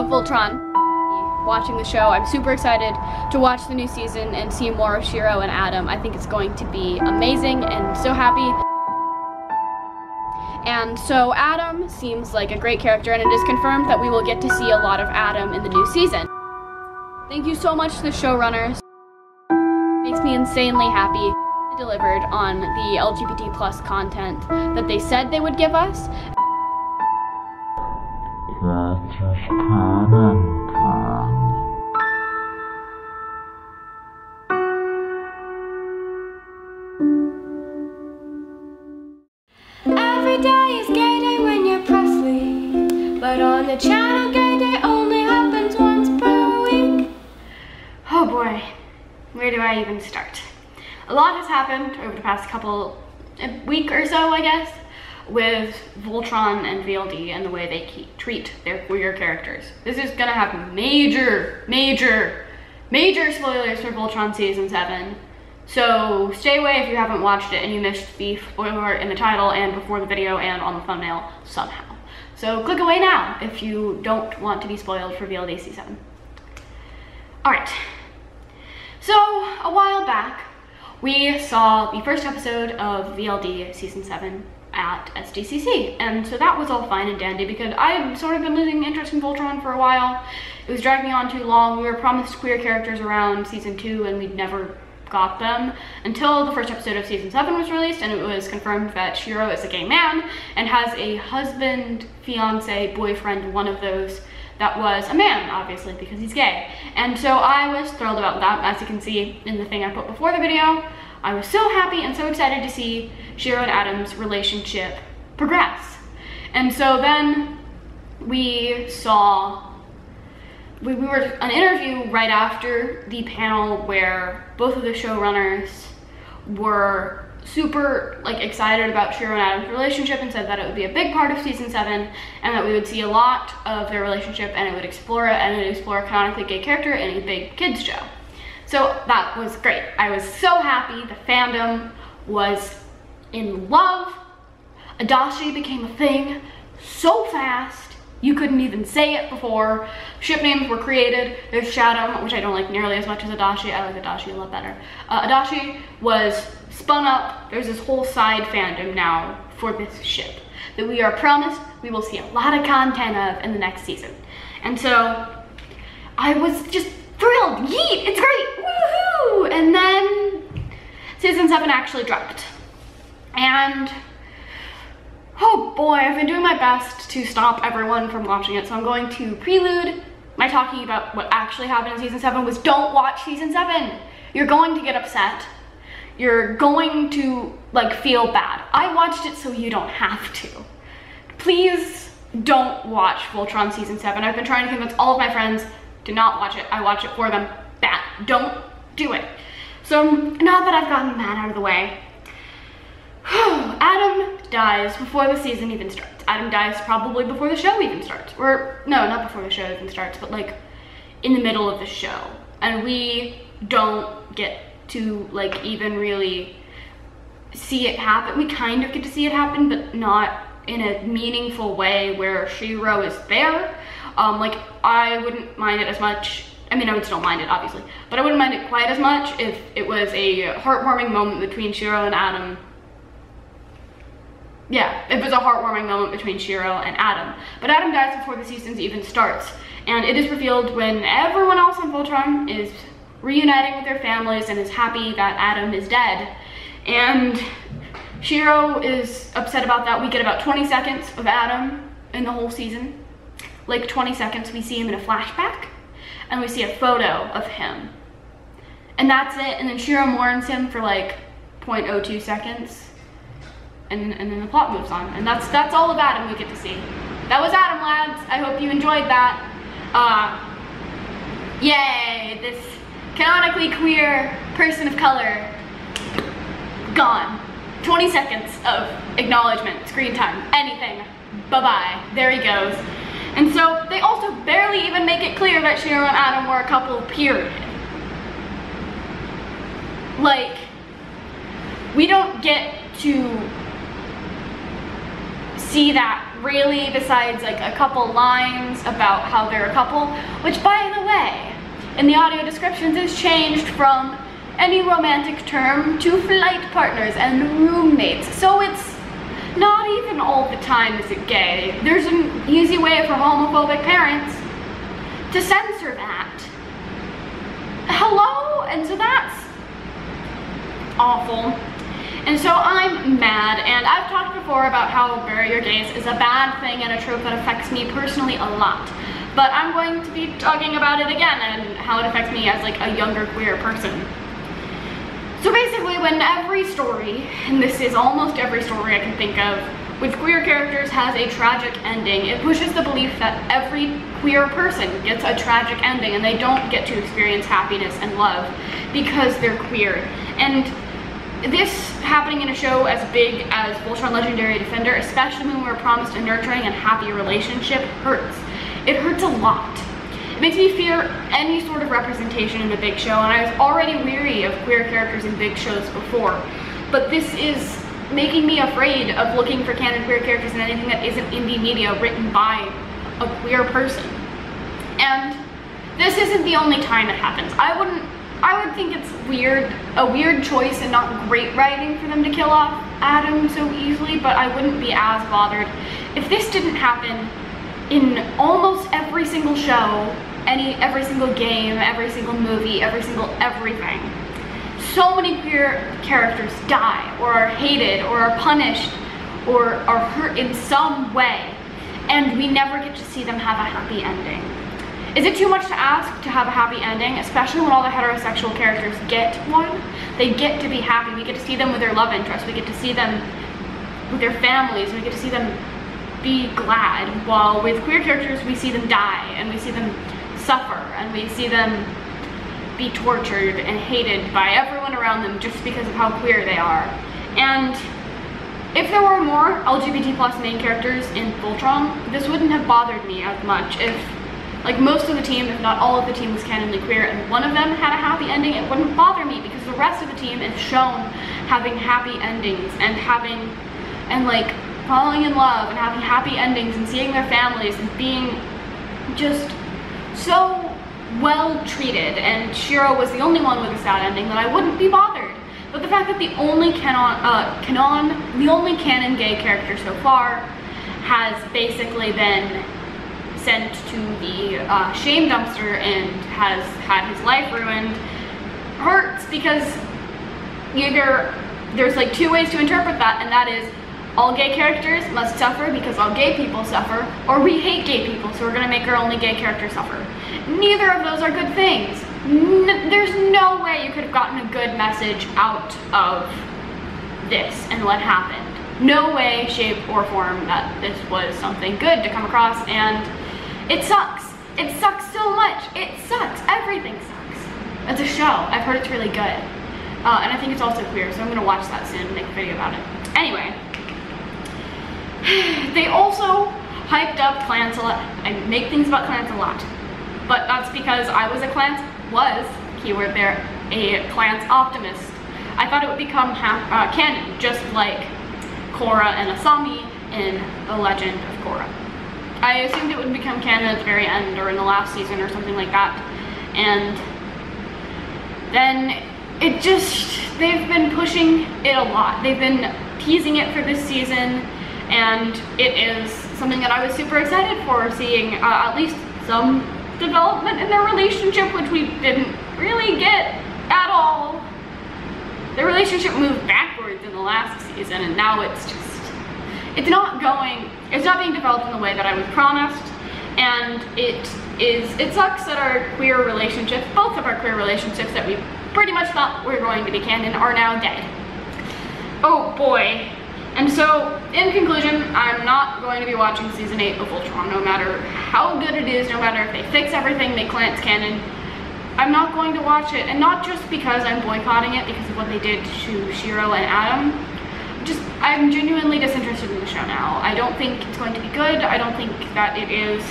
love Voltron. Watching the show, I'm super excited to watch the new season and see more of Shiro and Adam. I think it's going to be amazing and so happy. And so Adam seems like a great character, and it is confirmed that we will get to see a lot of Adam in the new season. Thank you so much to the showrunners. It makes me insanely happy. They delivered on the LGBT plus content that they said they would give us. Every day is gay day when you're Presley, but on the channel gay day only happens once per week. Oh boy, where do I even start? A lot has happened over the past week or so, I guess, with Voltron and VLD and the way they treat their queer characters. This is gonna have major spoilers for Voltron Season 7. So stay away if you haven't watched it and you missed the spoiler in the title and before the video and on the thumbnail somehow. So click away now if you don't want to be spoiled for VLDS7. Alright, so a while back we saw the first episode of VLD Season 7 at SDCC, and so that was all fine and dandy because I had sort of been losing interest in Voltron for a while. It was dragging on too long. We were promised queer characters around Season 2 and we'd never got them until the first episode of Season 7 was released, and it was confirmed that Shiro is a gay man and has a husband, fiance, boyfriend, one of those that was a man, obviously, because he's gay. And so I was thrilled about that. As you can see in the thing I put before the video, I was so happy and so excited to see Shiro and Adam's relationship progress. And so then we saw we were an interview right after the panel where both of the showrunners were super excited about Shiro and Adam's relationship and said that it would be a big part of Season 7 and that we would see a lot of their relationship and it would explore a canonically gay character in a big kids show. So that was great. I was so happy. The fandom was in love. Adachi became a thing so fast. You couldn't even say it before. Ship names were created. There's Shadow, which I don't like nearly as much as Adachi. I like Adachi a lot better. Adachi was spun up. There's this whole side fandom now for this ship that we are promised we will see a lot of content of in the next season. And so I was just thrilled. Yeet, it's great, woohoo! And then Season 7 actually dropped. And oh boy, I've been doing my best to stop everyone from watching it, so I'm going to prelude my talking about what actually happened in Season 7 was don't watch Season 7. You're going to get upset. You're going to feel bad. I watched it so you don't have to. Please don't watch Voltron Season 7. I've been trying to convince all of my friends to not watch it. I watch it for them. Bad. Don't do it. So now that I've gotten that out of the way, Adam dies before the season even starts. Adam dies probably before the show even starts. Or, no, not before the show even starts, but in the middle of the show. And we don't get to even really see it happen. We kind of get to see it happen, but not in a meaningful way where Shiro is there. I wouldn't mind it as much. I mean, I would still mind it, obviously, but I wouldn't mind it quite as much if it was a heartwarming moment between Shiro and Adam. Yeah, it was a heartwarming moment between Shiro and Adam. But Adam dies before the season even starts. And it is revealed when everyone else on Voltron is reuniting with their families and is happy that Adam is dead. And Shiro is upset about that. We get about 20 seconds of Adam in the whole season. 20 seconds, we see him in a flashback. And we see a photo of him. And that's it. And then Shiro mourns him for 0.02 seconds. And then the plot moves on. And that's all of Adam we get to see. That was Adam, lads. I hope you enjoyed that. Yay, this canonically queer person of color gone. 20 seconds of acknowledgement, screen time, anything. Bye-bye. There he goes. And so they also barely even make it clear that Shiro and Adam were a couple, period. We don't get to see that really, besides like a couple lines about how they're a couple, which by the way, in the audio descriptions is changed from any romantic term to flight partners and roommates. So it's not even all the time is it gay. There's an easy way for homophobic parents to censor that. Hello? And so that's awful. And so I'm mad, and I've talked before about how bury your gays is a bad thing and a trope that affects me personally a lot. But I'm going to be talking about it again and how it affects me as like a younger queer person. So basically, when every story, and this is almost every story I can think of, with queer characters has a tragic ending, it pushes the belief that every queer person gets a tragic ending and they don't get to experience happiness and love because they're queer. And this happening in a show as big as Voltron Legendary Defender, especially when we're promised a nurturing and happy relationship, hurts. It hurts a lot. It makes me fear any sort of representation in a big show, and I was already weary of queer characters in big shows before. But this is making me afraid of looking for canon queer characters in anything that isn't indie media written by a queer person. And this isn't the only time it happens. I would think it's a weird choice and not great writing for them to kill off Adam so easily, but I wouldn't be as bothered if this didn't happen in almost every single show, every single game, every single movie, every single everything. So many queer characters die, or are hated, or are punished, or are hurt in some way, and we never get to see them have a happy ending. Is it too much to ask to have a happy ending, especially when all the heterosexual characters get one? They get to be happy. We get to see them with their love interests. We get to see them with their families. We get to see them be glad. While with queer characters, we see them die, and we see them suffer, and we see them be tortured and hated by everyone around them just because of how queer they are. And if there were more LGBT+ main characters in Voltron, this wouldn't have bothered me as much. If like most of the team, if not all of the team, was canonly queer and one of them had a happy ending, it wouldn't bother me because the rest of the team is shown having happy endings and like falling in love and having happy endings and seeing their families and being just so well treated. And Shiro was the only one with a sad ending, that I wouldn't be bothered. But the fact that the only canon gay character so far has basically been sent to the shame dumpster and has had his life ruined hurts, because either there's like two ways to interpret that, and that is all gay characters must suffer because all gay people suffer, or we hate gay people so we're gonna make our only gay character suffer. Neither of those are good things. There's no way you could have gotten a good message out of this and what happened. No way, shape, or form that this was something good to come across, and it sucks. It sucks so much. It sucks. Everything sucks. It's a show. I've heard it's really good. And I think it's also queer, so I'm gonna watch that soon and make a video about it. Anyway, they also hyped up clans a lot. I make things about clans a lot, but that's because I was a keyword there, a clans optimist. I thought it would become canon, just like Korra and Asami in The Legend of Korra. I assumed it would become canon at the very end or in the last season or something like that. And then it just, they've been pushing it a lot. They've been teasing it for this season, and it is something that I was super excited for, seeing at least some development in their relationship, which we didn't really get at all. The relationship moved backwards in the last season, and now it's just, it's not being developed in the way that I was promised, and it sucks that our queer relationships, both of our queer relationships that we pretty much thought were going to be canon, are now dead. Oh boy. And so, in conclusion, I'm not going to be watching season 8 of Voltron, no matter how good it is, no matter if they fix everything, make clans canon. I'm not going to watch it, and not just because I'm boycotting it because of what they did to Shiro and Adam. I'm genuinely disinterested in the show now. I don't think it's going to be good. I don't think that it is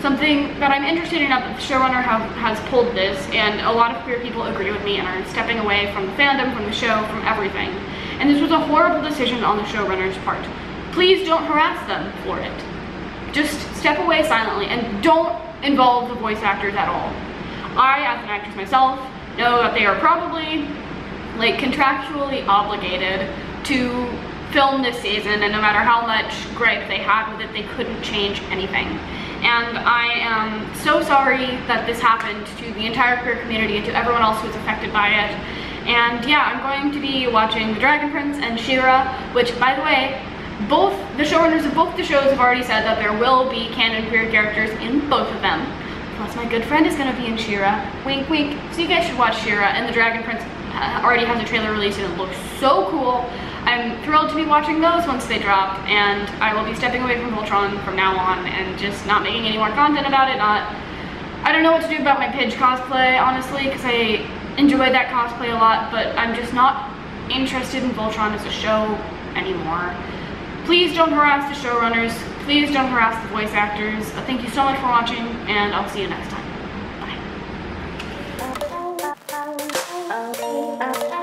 something that I'm interested in, that the showrunner has pulled this, and a lot of queer people agree with me and are stepping away from the fandom, from the show, from everything. And this was a horrible decision on the showrunner's part. please don't harass them for it. Just step away silently and don't involve the voice actors at all. I, as an actress myself, know that they are probably like contractually obligated to film this season, and no matter how much gripe they had with it, they couldn't change anything. And I am so sorry that this happened to the entire queer community and to everyone else who was affected by it. And yeah, I'm going to be watching The Dragon Prince and She-Ra, which, by the way, both the showrunners of both the shows have already said that there will be canon queer characters in both of them. Plus my good friend is going to be in She-Ra. Wink wink. So you guys should watch She-Ra, and The Dragon Prince already has a trailer released and it looks so cool. I'm thrilled to be watching those once they drop, and I will be stepping away from Voltron from now on and just not making any more content about it. I don't know what to do about my Pidge cosplay, honestly, because I enjoyed that cosplay a lot, but I'm just not interested in Voltron as a show anymore. Please don't harass the showrunners. Please don't harass the voice actors. Thank you so much for watching, and I'll see you next time. Bye.